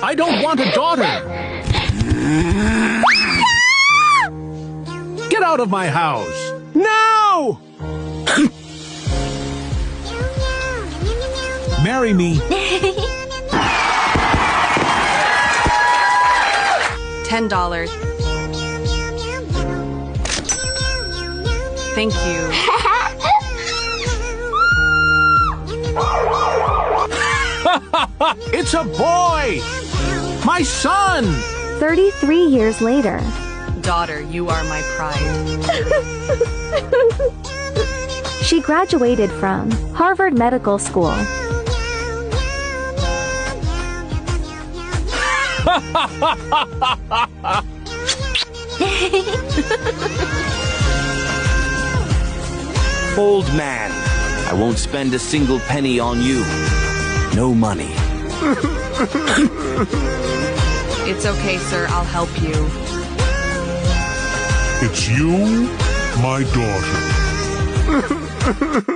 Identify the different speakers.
Speaker 1: I don't want a daughter. Get out of my house. Now! Marry me.
Speaker 2: $10. Thank you.
Speaker 1: It's a boy! My son!
Speaker 3: 33 years later.
Speaker 2: Daughter, you are my pride.
Speaker 3: She graduated from Harvard Medical School.
Speaker 4: Old man, I won't spend a single penny on you. No money.
Speaker 2: It's okay, sir. I'll help you.
Speaker 5: It's you, my daughter.